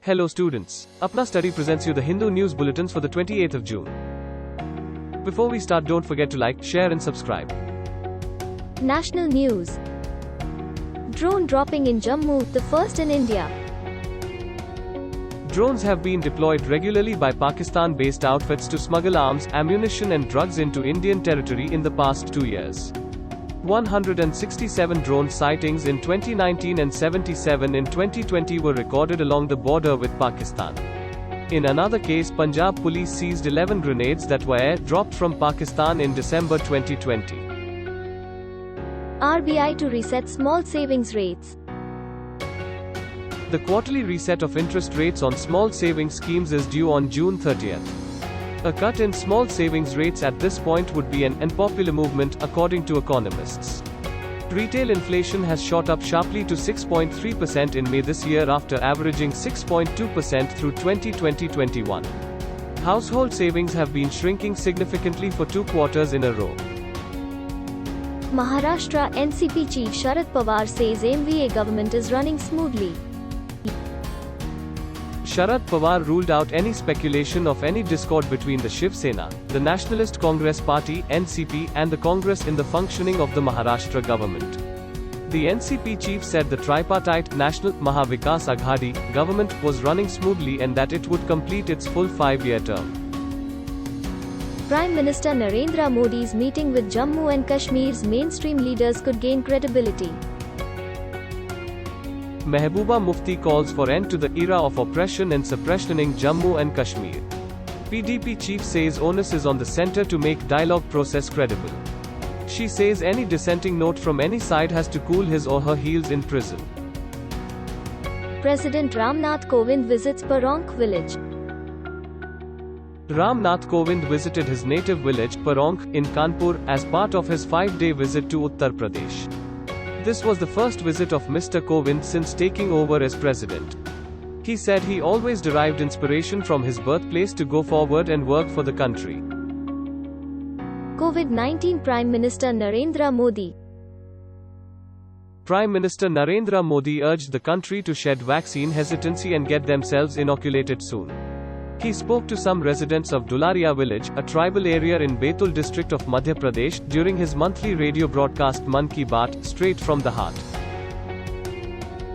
Hello students, Apna Study presents you the Hindu News Bulletins for the 28th of June. Before we start, don't forget to like, share and subscribe. National News. Drone dropping in Jammu, the first in India. Drones have been deployed regularly by Pakistan-based outfits to smuggle arms, ammunition and drugs into Indian territory in the past 2 years. 167 drone sightings in 2019 and 77 in 2020 were recorded along the border with Pakistan. In another case, Punjab police seized 11 grenades that were air-dropped from Pakistan in December 2020. RBI to reset small savings rates. The quarterly reset of interest rates on small savings schemes is due on June 30th. A cut in small savings rates at this point would be an unpopular movement, according to economists. Retail inflation has shot up sharply to 6.3% in May this year after averaging 6.2% through 2020-21. Household savings have been shrinking significantly for 2 quarters in a row. Maharashtra NCP chief Sharad Pawar says MVA government is running smoothly. Sharad Pawar ruled out any speculation of any discord between the Shiv Sena, the Nationalist Congress Party (NCP), and the Congress in the functioning of the Maharashtra government. The NCP chief said the tripartite National Maha Vikas Aghadi government was running smoothly and that it would complete its full 5-year term. Prime Minister Narendra Modi's meeting with Jammu and Kashmir's mainstream leaders could gain credibility. Mehbooba Mufti calls for end to the era of oppression and suppression in Jammu and Kashmir. PDP chief says onus is on the centre to make dialogue process credible. She says any dissenting note from any side has to cool his or her heels in prison. President Ram Nath Kovind visits Paronk village. Ram Nath Kovind visited his native village, Paronk, in Kanpur, as part of his 5-day visit to Uttar Pradesh. This was the first visit of Mr. Kovind since taking over as president. He said he always derived inspiration from his birthplace to go forward and work for the country. COVID-19 Prime Minister Narendra Modi. Prime Minister Narendra Modi urged the country to shed vaccine hesitancy and get themselves inoculated soon. He spoke to some residents of Dularia village, a tribal area in Betul district of Madhya Pradesh, during his monthly radio broadcast Mann Ki Baat, straight from the heart.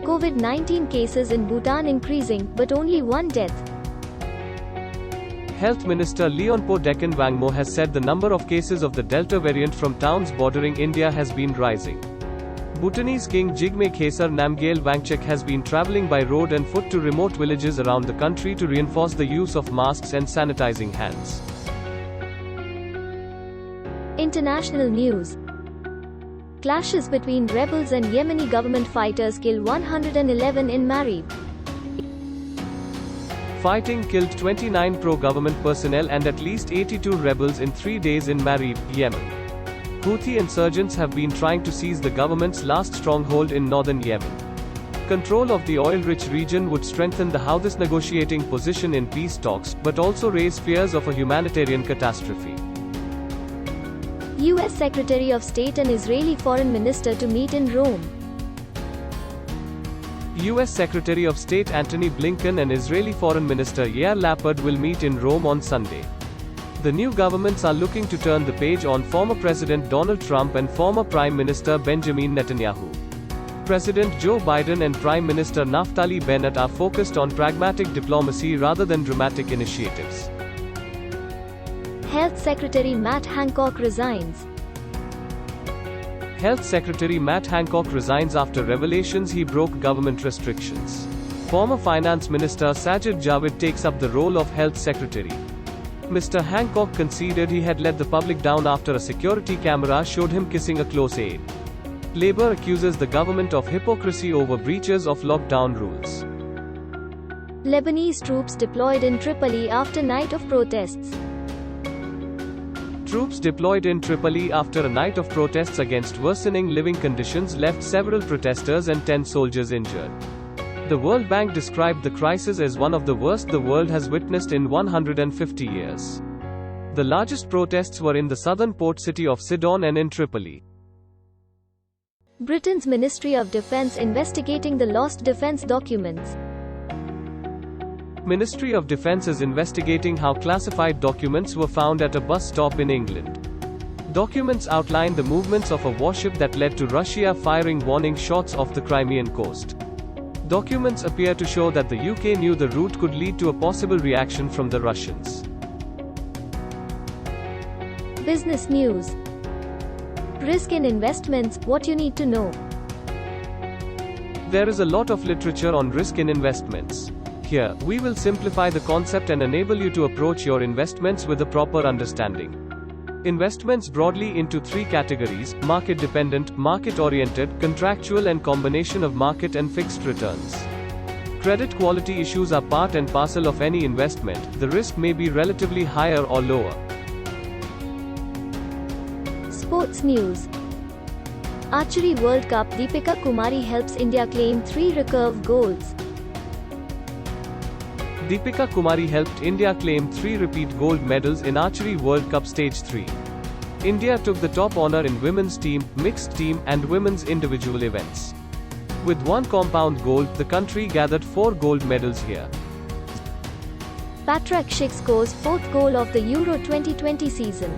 COVID-19 cases in Bhutan increasing, but only 1 death. Health Minister Leonpo Deccan Wangmo has said the number of cases of the Delta variant from towns bordering India has been rising. Bhutanese King Jigme Khesar Namgyel Wangchuk has been travelling by road and foot to remote villages around the country to reinforce the use of masks and sanitizing hands. International news. Clashes between rebels and Yemeni government fighters kill 111 in Marib. Fighting killed 29 pro-government personnel and at least 82 rebels in 3 days in Marib, Yemen. Houthi insurgents have been trying to seize the government's last stronghold in northern Yemen. Control of the oil-rich region would strengthen the Houthis' negotiating position in peace talks, but also raise fears of a humanitarian catastrophe. U.S. Secretary of State and Israeli Foreign Minister to meet in Rome. U.S. Secretary of State Antony Blinken and Israeli Foreign Minister Yair Lapid will meet in Rome on Sunday. The new governments are looking to turn the page on former President Donald Trump and former Prime Minister Benjamin Netanyahu. President Joe Biden and Prime Minister Naftali Bennett are focused on pragmatic diplomacy rather than dramatic initiatives. Health Secretary Matt Hancock resigns. Health Secretary Matt Hancock resigns after revelations he broke government restrictions. Former Finance Minister Sajid Javid takes up the role of Health Secretary. Mr. Hancock conceded he had let the public down after a security camera showed him kissing a close aide. Labour accuses the government of hypocrisy over breaches of lockdown rules. Lebanese troops deployed in Tripoli after night of protests. Troops deployed in Tripoli after a night of protests against worsening living conditions left several protesters and 10 soldiers injured. The World Bank described the crisis as one of the worst the world has witnessed in 150 years. The largest protests were in the southern port city of Sidon and in Tripoli. Britain's Ministry of Defence investigating the lost defence documents. Ministry of Defence is investigating how classified documents were found at a bus stop in England. Documents outline the movements of a warship that led to Russia firing warning shots off the Crimean coast. Documents appear to show that the UK knew the route could lead to a possible reaction from the Russians. Business news. Risk in investments, what you need to know. There is a lot of literature on risk in investments. Here, we will simplify the concept and enable you to approach your investments with a proper understanding. Investments broadly into three categories: market dependent, market oriented, contractual, and combination of market and fixed returns. Credit quality issues are part and parcel of any investment. The risk may be relatively higher or lower. Sports news. Archery World Cup, Deepika Kumari helps India claim 3 recurve golds. Deepika Kumari helped India claim 3 repeat gold medals in Archery World Cup Stage 3. India took the top honor in women's team, mixed team, and women's individual events. With 1 compound gold, the country gathered 4 gold medals here. Patrick Schick scores 4th goal of the Euro 2020 season.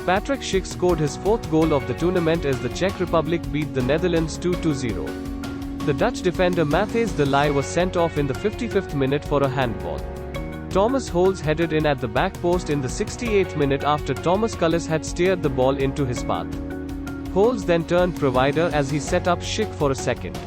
Patrick Schick scored his 4th goal of the tournament as the Czech Republic beat the Netherlands 2-0. The Dutch defender Matthijs de Ligt was sent off in the 55th minute for a handball. Thomas Holz headed in at the back post in the 68th minute after Thomas Cullis had steered the ball into his path. Holz then turned provider as he set up Schick for a second.